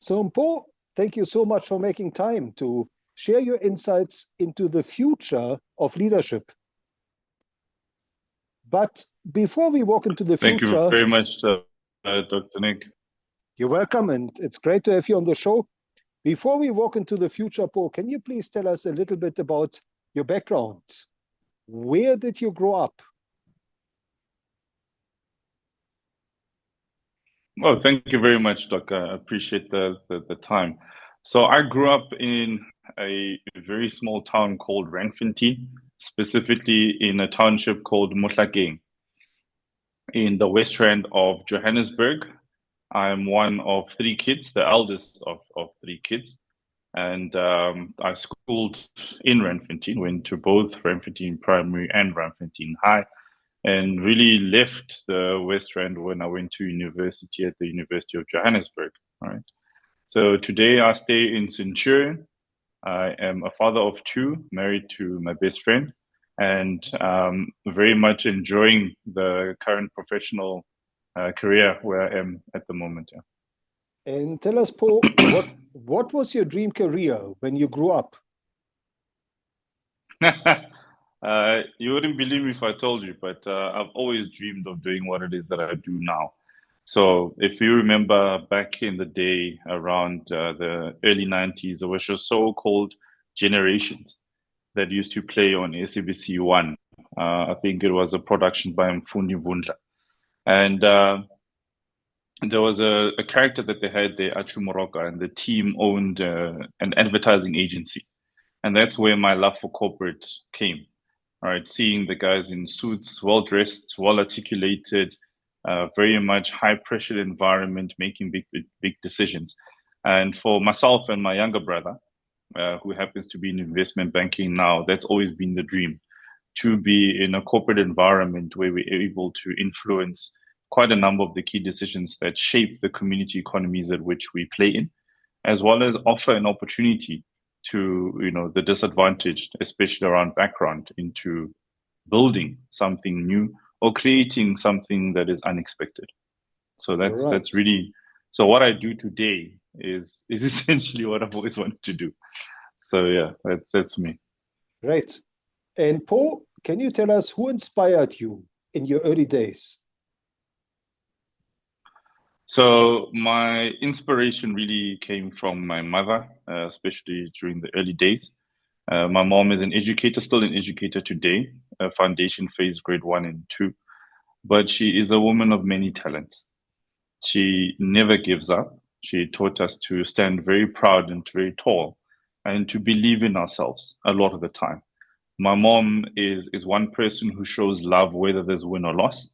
So, Mpho, thank you so much for making time to share your insights into the future of leadership. But before we walk into the Thank you future, very much, Dr. Nick. you're welcome, and it's great to have you on the show. Before we walk into the future, Mpho, can you please tell us a little bit about your background? Where did you grow up? Oh, thank you very much, Doc. I appreciate the time. So I grew up in a very small town called Randfontein, specifically in a township called Mohlakeng in the west rand of Johannesburg. I'm one of three kids, the eldest of three kids. And I schooled in Randfontein, went to both Randfontein Primary and Randfontein High, and really left the West Rand when I went to university at the University of Johannesburg. Right. So today I stay in Centurion. I am a father of two, married to my best friend, and very much enjoying the current professional career where I am at the moment. Yeah. And tell us, Mpho, what was your dream career when you grew up? You wouldn't believe me if I told you, but I've always dreamed of doing what it is that I do now. So if you remember back in the day around the early 90s, there was a so-called Generations that used to play on SABC One. I think it was a production by Mpho. And there was a character that they had there, Achu Moroka, and the team owned an advertising agency. And that's where my love for corporate came. All right, seeing the guys in suits, well dressed, well articulated, very much high pressure environment, making big decisions. And for myself and my younger brother, who happens to be in investment banking now, that's always been the dream, to be in a corporate environment where we're able to influence quite a number of the key decisions that shape the community economies at which we play in, as well as offer an opportunity to the disadvantaged, especially around background, into building something new or creating something that is unexpected. So that's Right, that's really, so what I do today is essentially what I've always wanted to do. So yeah, that's me. great. And Mpho, can you tell us who inspired you in your early days? So my inspiration really came from my mother, especially during the early days. My mom is an educator, still an educator today, foundation phase grade 1 and 2, but she is a woman of many talents. She never gives up. She taught us to stand very proud and very tall and to believe in ourselves a lot of the time. My mom is one person who shows love whether there's win or loss,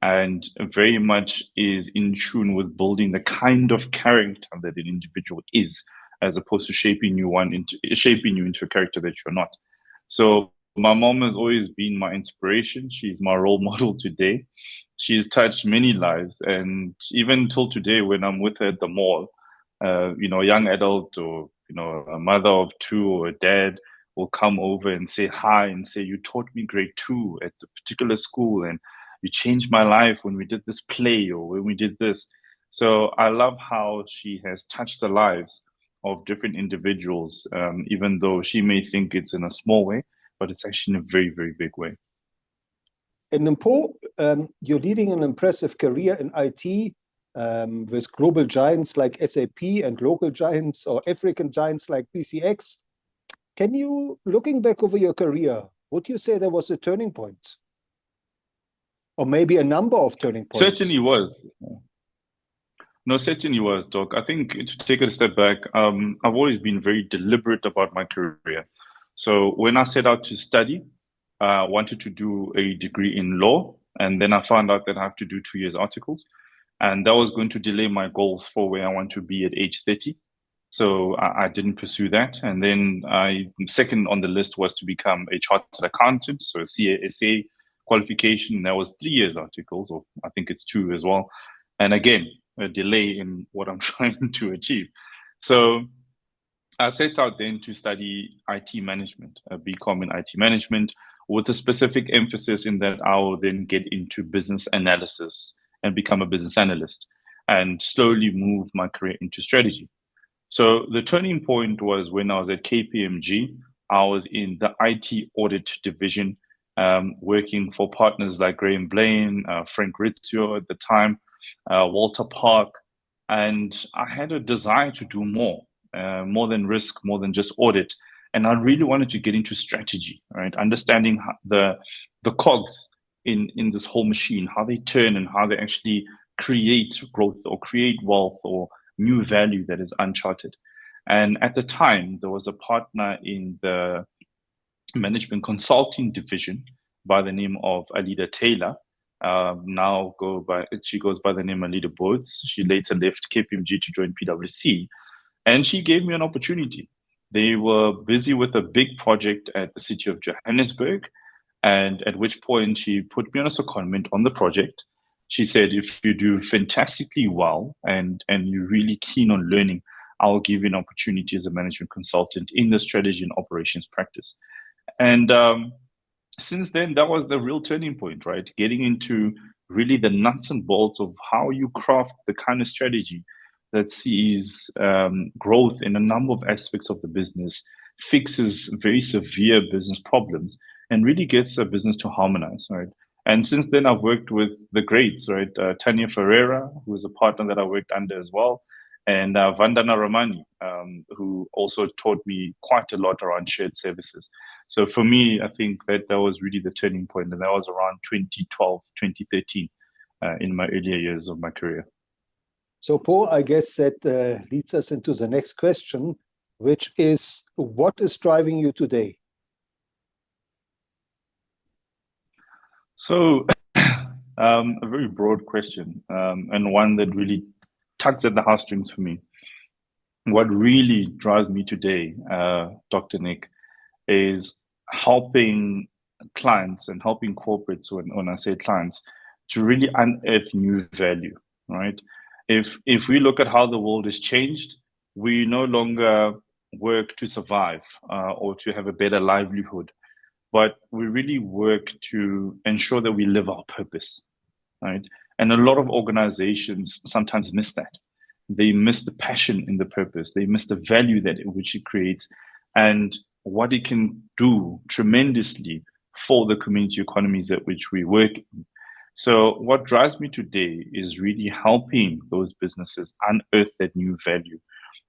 and very much is in tune with building the kind of character that an individual is, as opposed to shaping you into a character that you're not. So my mom has always been my inspiration. She's my role model today. She's touched many lives, and even till today, when I'm with her at the mall, a young adult or a mother of two or a dad will come over and say hi and say, "You taught me grade 2 at the particular school, and you changed my life when we did this play or when we did this." So I love how she has touched the lives of different individuals, even though she may think it's in a small way, but it's actually in a very, very big way. And Mpho, you're leading an impressive career in IT with global giants like SAP and local giants or African giants like BCX. Can you, looking back over your career, would you say there was a turning point? Or maybe a number of turning points? Certainly was. No, certainly was, Doc. I think to take a step back, I've always been very deliberate about my career. So when I set out to study, I wanted to do a degree in law, and then I found out that I have to do 2 years articles, and that was going to delay my goals for where I want to be at age 30. So I didn't pursue that. And then second on the list was to become a chartered accountant, so a CASA qualification. That was 3 years articles, or I think it's two as well. And again, a delay in what I'm trying to achieve. So I set out then to study IT management, a BCom in IT management, with a specific emphasis in that I will then get into business analysis and become a business analyst. and slowly move my career into strategy. So the turning point was when I was at KPMG. I was in the IT audit division, working for partners like Graham Blaine, Frank Rizzio at the time, Walter Park, and I had a desire to do more than risk, more than just audit. And I really wanted to get into strategy, right? Understanding the cogs in this whole machine, how they turn and how they actually create growth or create wealth or new value that is uncharted. And at the time, there was a partner in the management consulting division by the name of Alida Taylor. She goes by the name Alida Boards. She later left KPMG to join PwC, and she gave me an opportunity. They were busy with a big project at the city of Johannesburg, and at which point she put me on a secondment on the project. She said, if you do fantastically well and you're really keen on learning, I'll give you an opportunity as a management consultant in the strategy and operations practice. And since then, that was the real turning point, right? Getting into really the nuts and bolts of how you craft the kind of strategy that sees growth in a number of aspects of the business, fixes very severe business problems, and really gets a business to harmonize, right? And since then, I've worked with the greats, right? Tanya Ferreira, who is a partner that I worked under as well, and Vandana Ramani, who also taught me quite a lot around shared services. So for me, I think that was really the turning point, and that was around 2012, 2013, in my earlier years of my career. So, Mpho, I guess that leads us into the next question, which is, what is driving you today? So, a very broad question, and one that really tugs at the heartstrings for me. What really drives me today, Dr. Nick, is helping clients and helping corporates, when I say clients, to really unearth new value, right? If we look at how the world has changed, we no longer work to survive or to have a better livelihood, but we really work to ensure that we live our purpose, right? And a lot of organizations sometimes miss that. They miss the passion in the purpose. They miss the value that which it creates and what it can do tremendously for the community economies at which we work in. So what drives me today is really helping those businesses unearth that new value,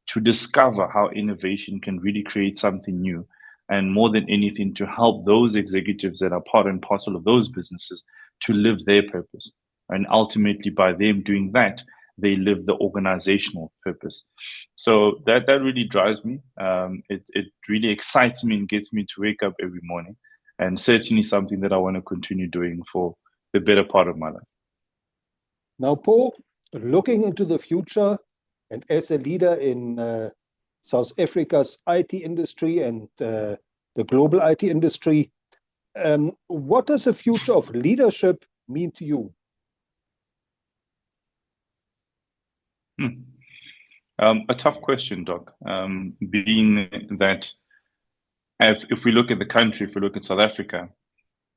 to discover how innovation can really create something new, and more than anything, to help those executives that are part and parcel of those businesses to live their purpose. And ultimately, by them doing that, they live the organizational purpose. So that really drives me. It really excites me and gets me to wake up every morning, and certainly something that I want to continue doing for the better part of my life. Now, Mpho, looking into the future and as a leader in South Africa's IT industry and the global IT industry, what does the future of leadership mean to you? A tough question, Doc, being that if we look at the country, if we look at South Africa,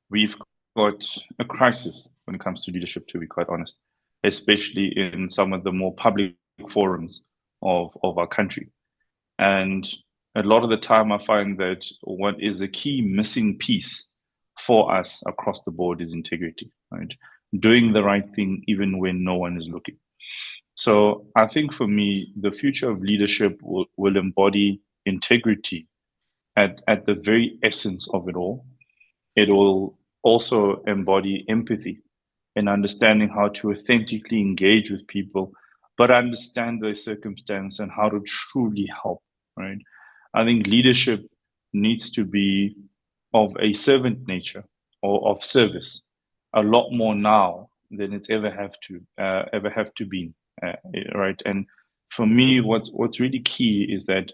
we've got a crisis when it comes to leadership, to be quite honest, especially in some of the more public forums of our country. And a lot of the time, I find that what is a key missing piece for us across the board is integrity, right? Doing the right thing even when no one is looking. So I think for me, the future of leadership will embody integrity at the very essence of it all. It will also embody empathy and understanding how to authentically engage with people, but understand their circumstance and how to truly help, right? I think leadership needs to be of a servant nature or of service a lot more now than it's ever have to be, right? And for me, what's really key is that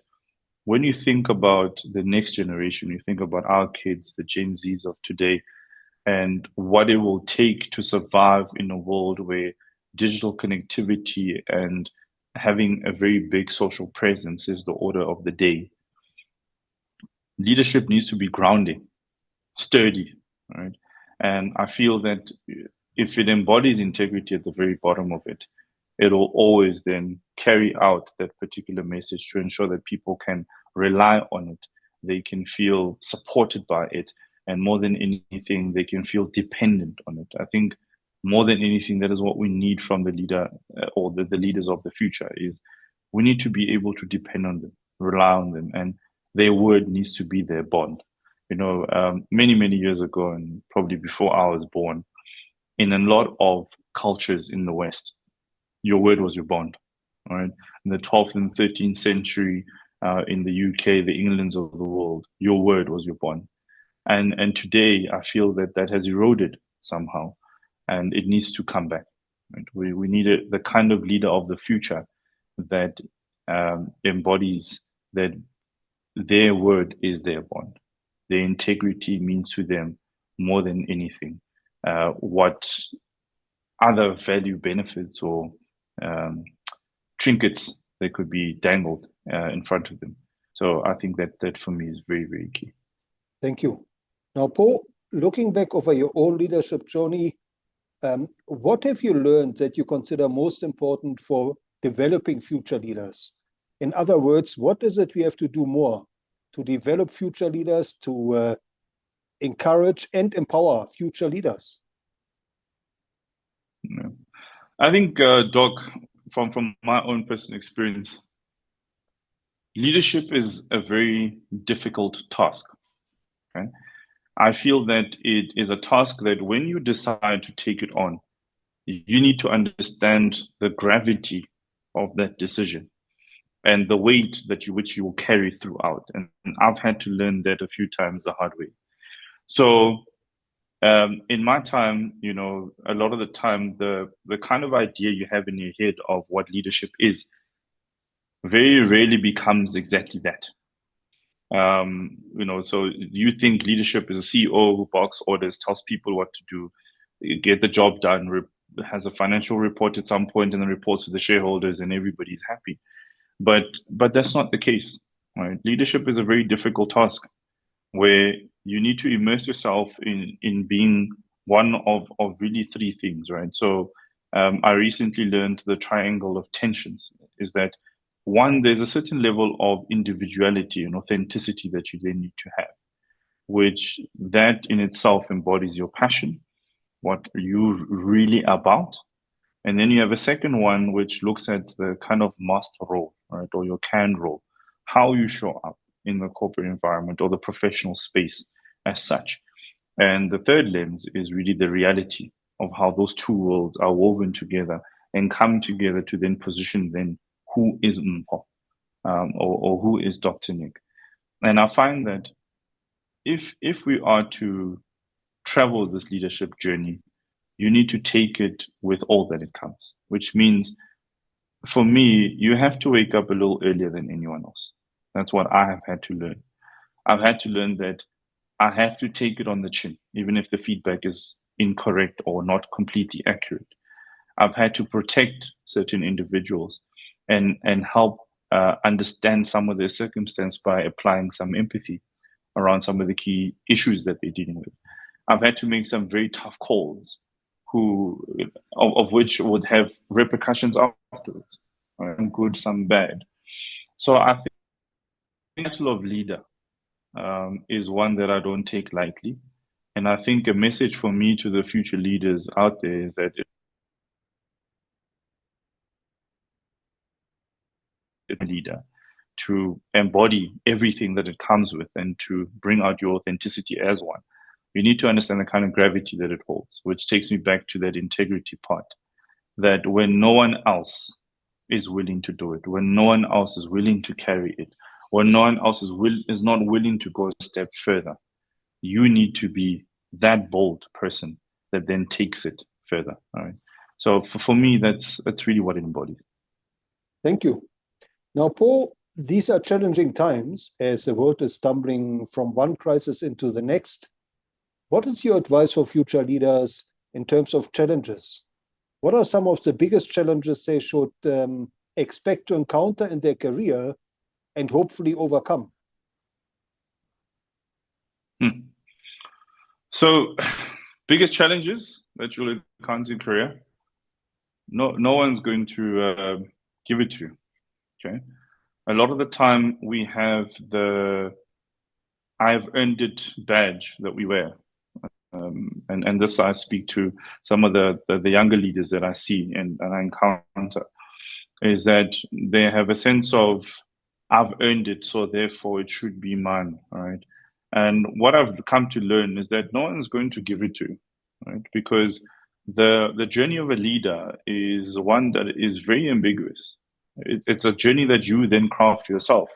when you think about the next generation, you think about our kids, the Gen Zs of today, and what it will take to survive in a world where digital connectivity and having a very big social presence is the order of the day. Leadership needs to be grounding, sturdy, right? And I feel that if it embodies integrity at the very bottom of it, it will always then carry out that particular message to ensure that people can rely on it. They can feel supported by it. And more than anything, they can feel dependent on it. I think more than anything, that is what we need from the leader or the leaders of the future is we need to be able to depend on them, rely on them, and their word needs to be their bond. Many, many years ago, and probably before I was born, in a lot of cultures in the West, your word was your bond. All right. In the 12th and 13th century, in the UK, the Englands of the world, your word was your bond. And today, I feel that that has eroded somehow, and it needs to come back. Right? We need the kind of leader of the future that embodies that their word is their bond. Their integrity means to them more than anything. What other value benefits or um, trinkets that could be dangled in front of them. So I think that for me is very, very key. Thank you. Now, Mpho, looking back over your own leadership journey, what have you learned that you consider most important for developing future leaders? In other words, what is it we have to do more to develop future leaders, to encourage and empower future leaders? Yeah. I think, Doc, from my own personal experience, leadership is a very difficult task. Okay? I feel that it is a task that when you decide to take it on, you need to understand the gravity of that decision and the weight which you will carry throughout. And I've had to learn that a few times the hard way. So in my time, a lot of the time, the kind of idea you have in your head of what leadership is very rarely becomes exactly that. So you think leadership is a CEO who barks orders, tells people what to do, get the job done, has a financial report at some point, and then reports to the shareholders, and everybody's happy. But that's not the case, right? Leadership is a very difficult task where you need to immerse yourself in being one of really three things, right? So I recently learned the triangle of tensions is that one, there's a certain level of individuality and authenticity that you then need to have, which that in itself embodies your passion, what you really about. And then you have a second one, which looks at the kind of master role, right, or your can role, how you show up in the corporate environment or the professional space as such. And the third lens is really the reality of how those two worlds are woven together and come together to then position then who is Mpho, or who is Dr. Nick. And I find that if we are to travel this leadership journey, you need to take it with all that it comes, which means for me, you have to wake up a little earlier than anyone else. That's what I have had to learn. I've had to learn that I have to take it on the chin, even if the feedback is incorrect or not completely accurate. I've had to protect certain individuals and help understand some of their circumstance by applying some empathy around some of the key issues that they're dealing with. I've had to make some very tough calls, of which would have repercussions afterwards, right? Some good, some bad. So I think the title of leader is one that I don't take lightly. And I think a message for me to the future leaders out there is that it's a leader to embody everything that it comes with and to bring out your authenticity as one. You need to understand the kind of gravity that it holds, which takes me back to that integrity part. That when no one else is willing to do it, when no one else is willing to carry it, when no one else is not willing to go a step further, you need to be that bold person that then takes it further. All right. So for me, that's really what it embodies. Thank you. Now, Mpho, these are challenging times as the world is stumbling from one crisis into the next. What is your advice for future leaders in terms of challenges? What are some of the biggest challenges they should expect to encounter in their career and hopefully overcome? So, biggest challenges that you'll encounter in career. no one's going to give it to you. Okay. A lot of the time we have the "I've earned it" badge that we wear. And this I speak to some of the younger leaders that I see and I encounter, is that they have a sense of "I've earned it, so therefore it should be mine," right? And what I've come to learn is that no one's going to give it to you, right? Because the journey of a leader is one that is very ambiguous. It's a journey that you then craft yourself.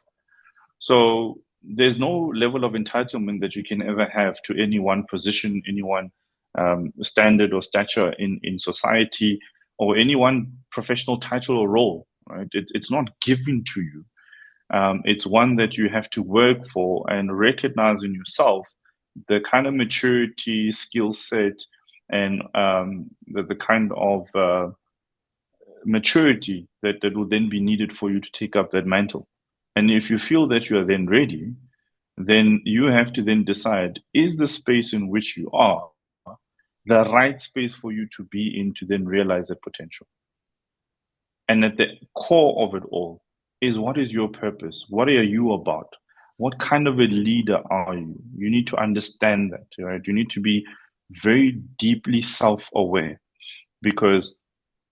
So there's no level of entitlement that you can ever have to any one position, any one standard or stature in society, or any one professional title or role, right? It's not given to you. It's one that you have to work for and recognize in yourself the kind of maturity, skill set, and the kind of maturity that will then be needed for you to take up that mantle. And if you feel that you are then ready, then you have to then decide, is the space in which you are the right space for you to be in to then realize that potential? And at the core of it all is, what is your purpose? What are you about? What kind of a leader are you? You need to understand that, right? You need to be very deeply self-aware, because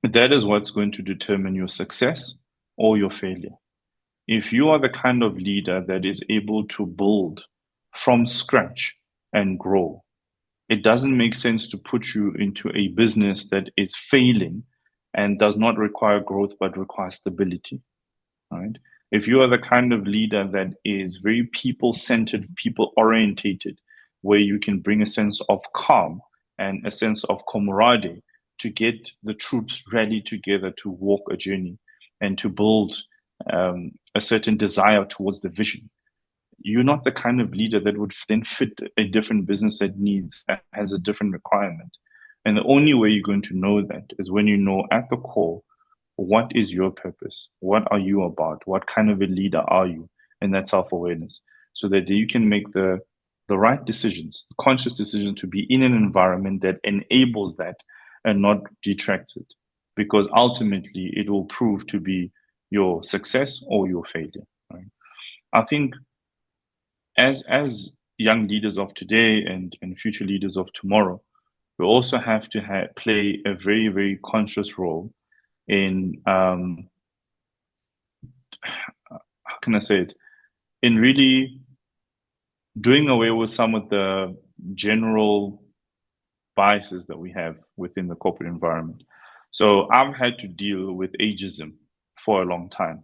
that is what's going to determine your success or your failure. If you are the kind of leader that is able to build from scratch and grow, it doesn't make sense to put you into a business that is failing and does not require growth but requires stability, right? If you are the kind of leader that is very people centered, people orientated, where you can bring a sense of calm and a sense of camaraderie to get the troops ready together to walk a journey and to build a certain desire towards the vision, you're not the kind of leader that would then fit a different business that needs, that has a different requirement. And the only way you're going to know that is when you know at the core, what is your purpose? What are you about? What kind of a leader are you? And that self-awareness, so that you can make the right decisions, conscious decisions, to be in an environment that enables that and not detracts it. Because ultimately it will prove to be your success or your failure. Right? I think as young leaders of today and future leaders of tomorrow, we also have to play a very, very conscious role in how can I say it, in really doing away with some of the general biases that we have within the corporate environment. So I've had to deal with ageism for a long time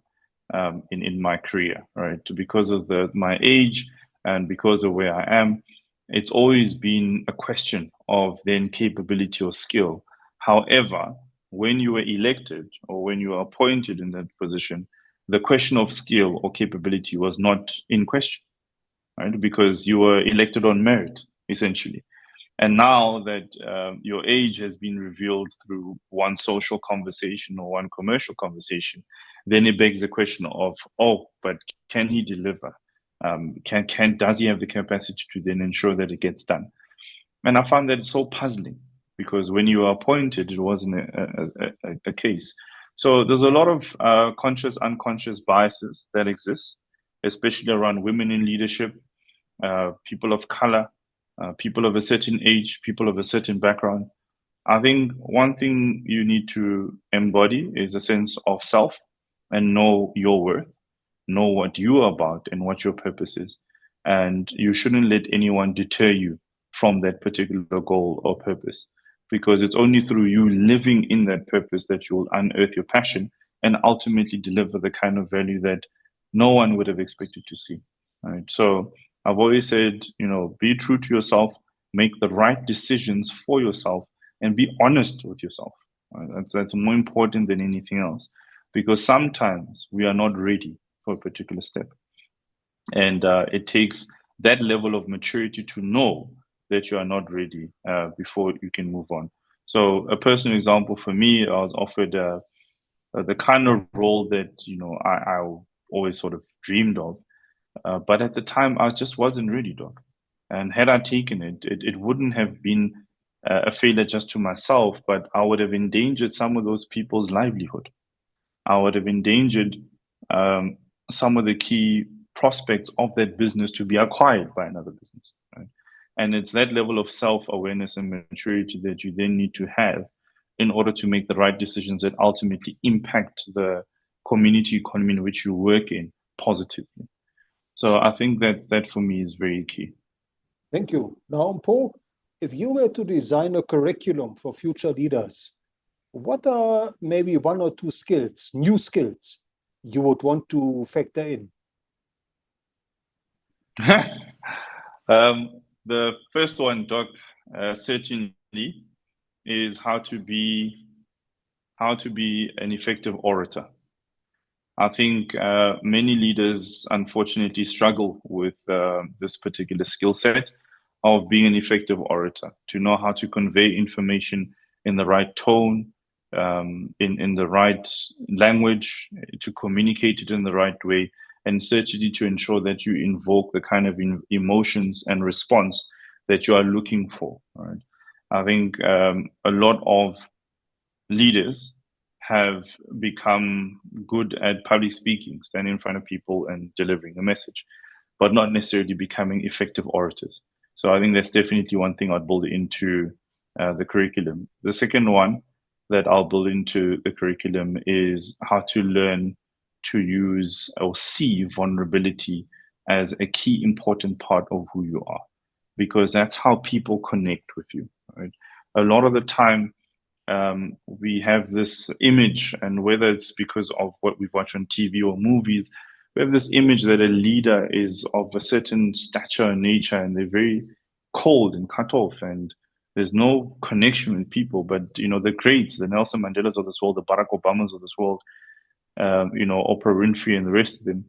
in my career, right? Because of my age and because of where I am, it's always been a question of then capability or skill. However, when you were elected or when you were appointed in that position, the question of skill or capability was not in question, right? Because you were elected on merit, essentially. And now that your age has been revealed through one social conversation or one commercial conversation, then it begs the question of, oh, but can he deliver? Does he have the capacity to then ensure that it gets done? And I found that it's so puzzling, because when you were appointed, it wasn't a case. So there's a lot of conscious, unconscious biases that exist, especially around women in leadership, people of color, people of a certain age, people of a certain background. I think one thing you need to embody is a sense of self and know your worth, know what you are about and what your purpose is. And you shouldn't let anyone deter you from that particular goal or purpose, because it's only through you living in that purpose that you will unearth your passion and ultimately deliver the kind of value that no one would have expected to see. Right. So I've always said, be true to yourself, make the right decisions for yourself, and be honest with yourself. Right? That's more important than anything else, because sometimes we are not ready for a particular step, and it takes that level of maturity to know that you are not ready before you can move on. So a personal example for me, I was offered the kind of role that I always sort of dreamed of, but at the time I just wasn't ready, doc. And had I taken it, it wouldn't have been a failure just to myself, but I would have endangered some of those people's livelihood. I would have endangered um, some of the key prospects of that business to be acquired by another business. Right? And it's that level of self-awareness and maturity that you then need to have in order to make the right decisions that ultimately impact the community economy in which you work in positively. So I think that that for me is very key. Thank you. Now, Mpho, if you were to design a curriculum for future leaders, what are maybe one or two skills, new skills, you would want to factor in? The first one, Doc, certainly is how to be an effective orator. I think many leaders unfortunately struggle with this particular skill set of being an effective orator, to know how to convey information in the right tone, in the right language, to communicate it in the right way, and certainly to ensure that you invoke the kind of emotions and response that you are looking for. Right? I think a lot of leaders have become good at public speaking, standing in front of people and delivering a message, but not necessarily becoming effective orators. So I think that's definitely one thing I'd build into the curriculum. The second one that I'll build into the curriculum is how to learn to use or see vulnerability as a key important part of who you are, because that's how people connect with you. Right? A lot of the time, we have this image, and whether it's because of what we've watched on TV or movies, we have this image that a leader is of a certain stature and nature, and they're very cold and cut off, and there's no connection with people. But you know, the greats, the Nelson Mandelas of this world, the Barack Obamas of this world, you know, Oprah Winfrey and the rest of them,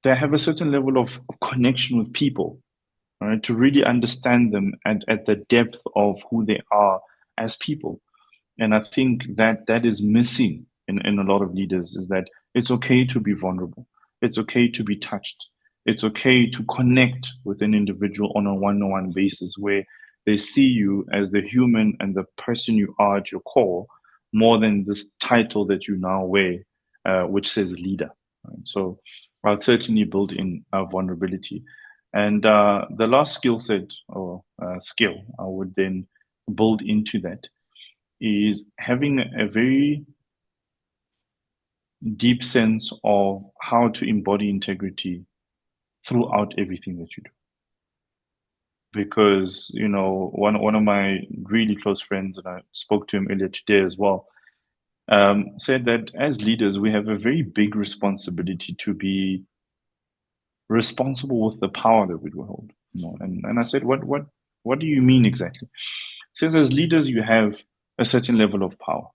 they have a certain level of connection with people, right? To really understand them at the depth of who they are as people. And I think that that is missing in a lot of leaders, is that it's okay to be vulnerable. It's okay to be touched. It's okay to connect with an individual on a one-on-one basis where they see you as the human and the person you are at your core, more than this title that you now wear, which says leader. Right? So I'll certainly build in vulnerability. And the last skill set or skill I would then build into that is having a very deep sense of how to embody integrity throughout everything that you do. Because, you know, one of my really close friends, and I spoke to him earlier today as well, said that as leaders, we have a very big responsibility to be responsible with the power that we hold. You know? And I said, what do you mean exactly? He says, as leaders, you have a certain level of power,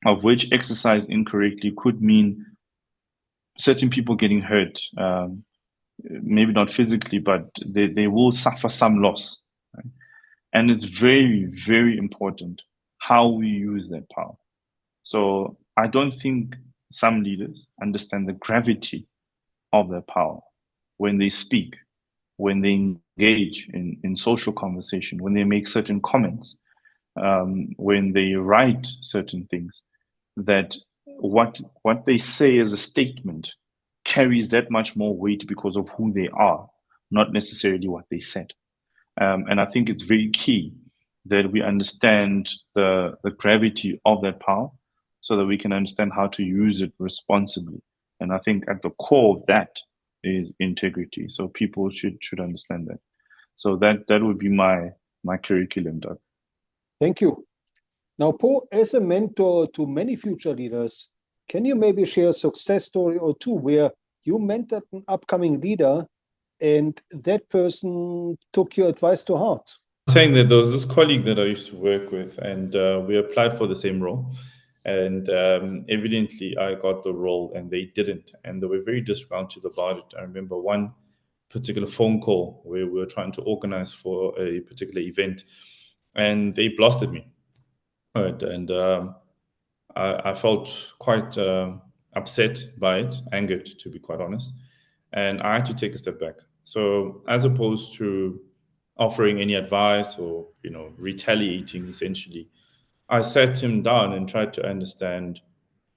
of which exercise incorrectly could mean certain people getting hurt, maybe not physically, but they will suffer some loss. Right? And it's very, very important how we use that power. So I don't think some leaders understand the gravity of their power when they speak, when they engage in social conversation, when they make certain comments, when they write certain things, that what they say as a statement carries that much more weight because of who they are, not necessarily what they said. And I think it's very key that we understand the gravity of that power so that we can understand how to use it responsibly. And I think at the core of that is integrity. So people should understand that. So that would be my curriculum, Doug. Thank you. Now, Mpho, as a mentor to many future leaders, can you maybe share a success story or two where you mentored an upcoming leader and that person took your advice to heart? Saying that there was this colleague that I used to work with, and we applied for the same role. And evidently, I got the role and they didn't. And they were very disgruntled about it. I remember one particular phone call where we were trying to organize for a particular event, and they blasted me. Right. And I felt quite upset by it, angered, to be quite honest. And I had to take a step back. So, as opposed to offering any advice or, retaliating essentially. I sat him down and tried to understand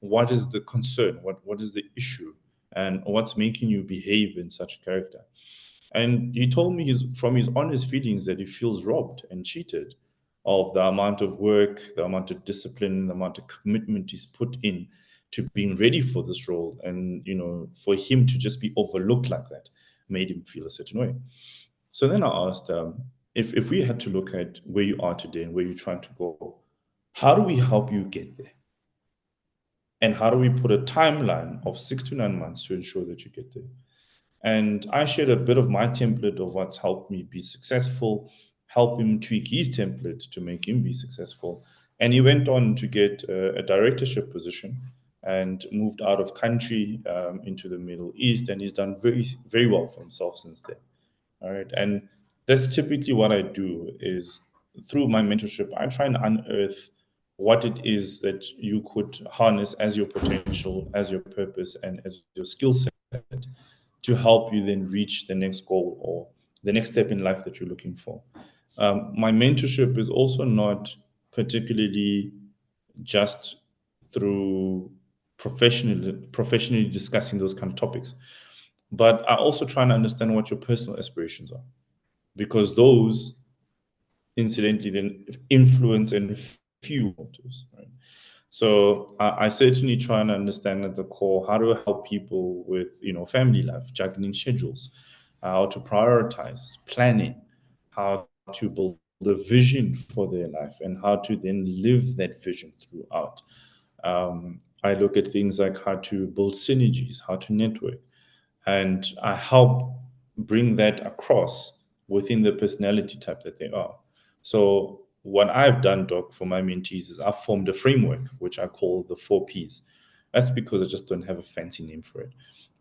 what is the concern, what is the issue, and what's making you behave in such a character. And he told me from his honest feelings that he feels robbed and cheated of the amount of work, the amount of discipline, the amount of commitment he's put in to being ready for this role. And, for him to just be overlooked like that made him feel a certain way. So then I asked, if we had to look at where you are today and where you're trying to go, how do we help you get there? And how do we put a timeline of 6 to 9 months to ensure that you get there? And I shared a bit of my template of what's helped me be successful, help him tweak his template to make him be successful. And he went on to get a directorship position and moved out of country into the Middle East. And he's done very, very well for himself since then. All right. And that's typically what I do is through my mentorship, I try and unearth what it is that you could harness as your potential, as your purpose, and as your skill set to help you then reach the next goal or the next step in life that you're looking for. My mentorship is also not particularly just through professionally discussing those kind of topics, but I also try and understand what your personal aspirations are, because those incidentally then influence and fuel motives, right? So I certainly try and understand at the core how to help people with family life, juggling schedules, how to prioritize, planning, how to build a vision for their life, and how to then live that vision throughout. I look at things like how to build synergies, how to network, and I help bring that across within the personality type that they are. So what I've done, Doc, for my mentees is I've formed a framework which I call the 4 Ps. That's because I just don't have a fancy name for it.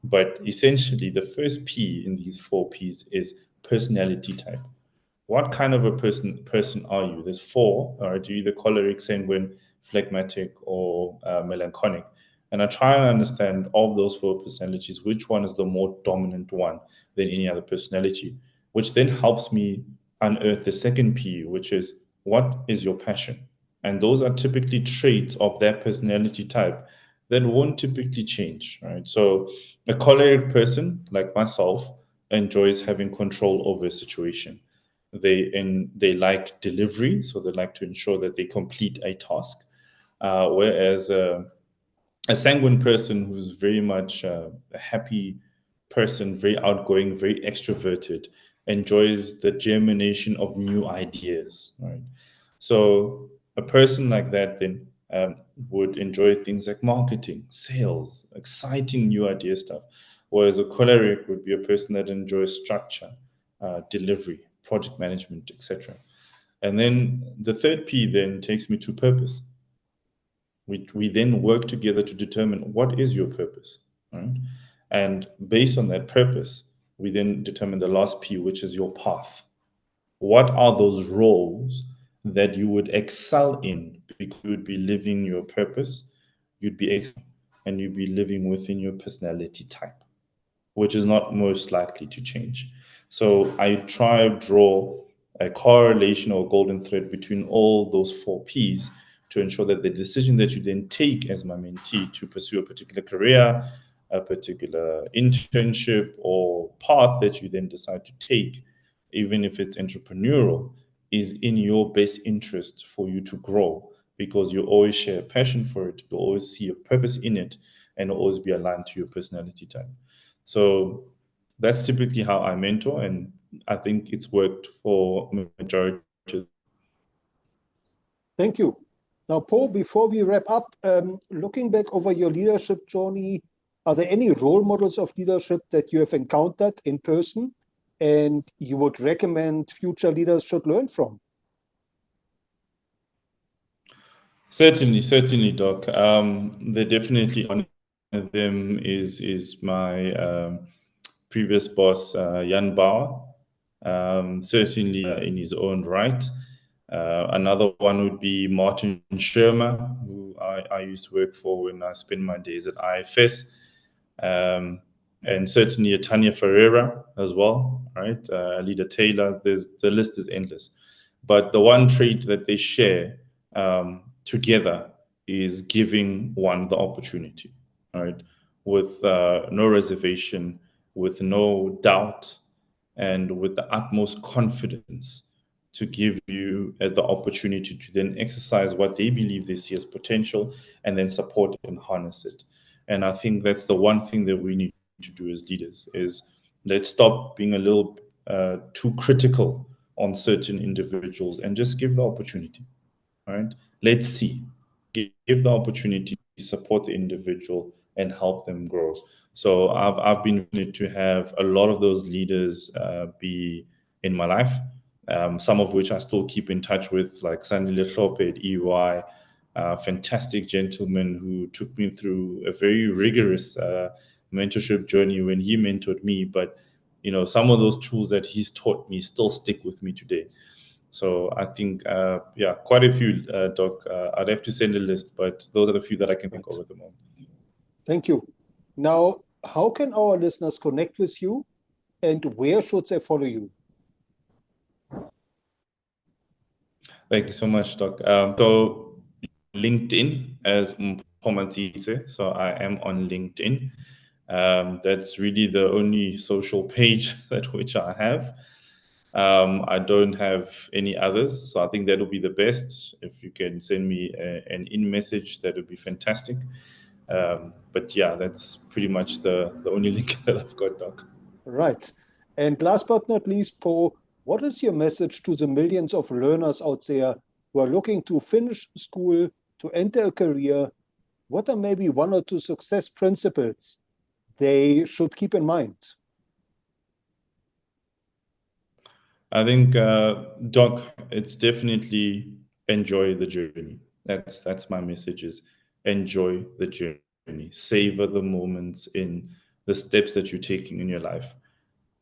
But essentially, the first P in these 4 Ps is personality type. What kind of a person are you? There's four. All right, you're either choleric, sanguine, phlegmatic, or melancholic. And I try and understand of those 4 personalities, which one is the more dominant one than any other personality, which then helps me unearth the second P, which is what is your passion? And those are typically traits of that personality type that won't typically change, right? So a choleric person like myself enjoys having control over a situation. They like delivery, so they like to ensure that they complete a task. Whereas a sanguine person who's very much a happy person, very outgoing, very extroverted, enjoys the germination of new ideas, right? So a person like that then would enjoy things like marketing, sales, exciting new idea stuff. Whereas a choleric would be a person that enjoys structure, delivery, project management, etc. And then the third P then takes me to purpose. We then work together to determine what is your purpose, right? And based on that purpose, we then determine the last P, which is your path. What are those roles that you would excel in because you would be living your purpose, you'd be excelling, and you'd be living within your personality type, which is not most likely to change. So I try to draw a correlation or golden thread between all those 4 Ps to ensure that the decision that you then take as my mentee to pursue a particular career, a particular internship, or path that you then decide to take, even if it's entrepreneurial, is in your best interest for you to grow, because you always share a passion for it, you always see a purpose in it, and always be aligned to your personality type. So that's typically how I mentor, and I think it's worked for majority. Thank you. Now, Paul, before we wrap up, looking back over your leadership journey, are there any role models of leadership that you have encountered in person and you would recommend future leaders should learn from? Certainly, Doc. They're definitely one of them is my previous boss, Jan Bauer. Certainly in his own right. Another one would be Martin Shermer, who I used to work for when I spent my days at IFS. and certainly a Tanya Ferreira as well, right? Alida Taylor. The list is endless, but the one trait that they share together is giving one the opportunity, right? With no reservation, with no doubt, and with the utmost confidence to give you the opportunity to then exercise what they believe they see as potential and then support and harness it. And I think that's the one thing that we need to do as leaders is let's stop being a little too critical on certain individuals and just give the opportunity, right? Let's see, give the opportunity, support the individual and help them grow. So I've been fortunate to have a lot of those leaders be in my life, some of which I still keep in touch with, like Sandy Letrope at EY, fantastic gentleman who took me through a very rigorous mentorship journey when he mentored me. But you know, some of those tools that he's taught me still stick with me today. So I think, yeah, quite a few, Doc. I'd have to send a list, but those are the few that I can think of at the moment. Thank you. Now, how can our listeners connect with you, and where should they follow you? Thank you so much, Doc. So LinkedIn as Mpho Matsitse. So I am on LinkedIn. That's really the only social page that which I have. I don't have any others, so I think that will be the best. If you can send me an in message, that would be fantastic. But yeah, that's pretty much the only link that I've got, Doc. Right. And last but not least, Paul, what is your message to the millions of learners out there who are looking to finish school, to enter a career? What are maybe one or two success principles they should keep in mind? I think, Doc, it's definitely enjoy the journey. That's my message is enjoy the journey. Savor the moments in the steps that you're taking in your life.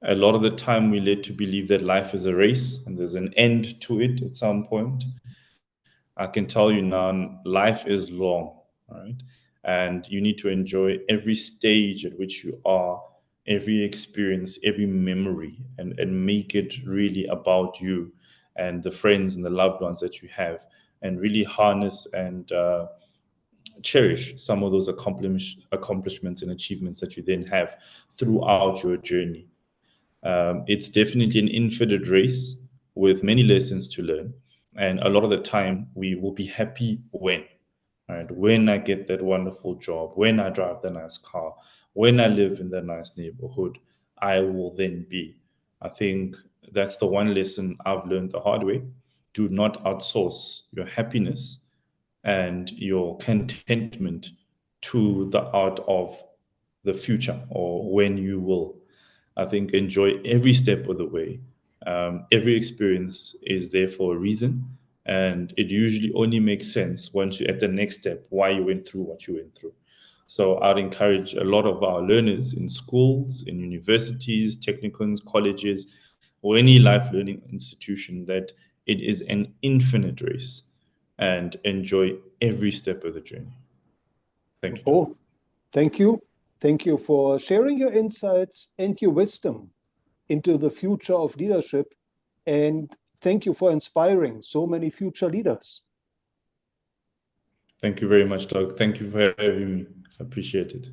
A lot of the time we're led to believe that life is a race and there's an end to it at some point. I can tell you now, life is long, right? And you need to enjoy every stage at which you are, every experience, every memory, and make it really about you and the friends and the loved ones that you have, and really harness and cherish some of those accomplishments and achievements that you then have throughout your journey. It's definitely an infinite race with many lessons to learn. And a lot of the time, we will be happy when, right? When I get that wonderful job, when I drive the nice car, when I live in the nice neighborhood, I will then be. I think that's the one lesson I've learned the hard way. Do not outsource your happiness and your contentment to the art of the future or when you will. I think enjoy every step of the way. Every experience is there for a reason, and it usually only makes sense once you're at the next step why you went through what you went through. So I'd encourage a lot of our learners in schools, in universities, technicums, colleges, or any life learning institution that it is an infinite race and enjoy every step of the journey. Thank you, Doc. Paul, thank you. Thank you for sharing your insights and your wisdom into the future of leadership. And thank you for inspiring so many future leaders. Thank you very much, Doug. Thank you for having me. I appreciate it.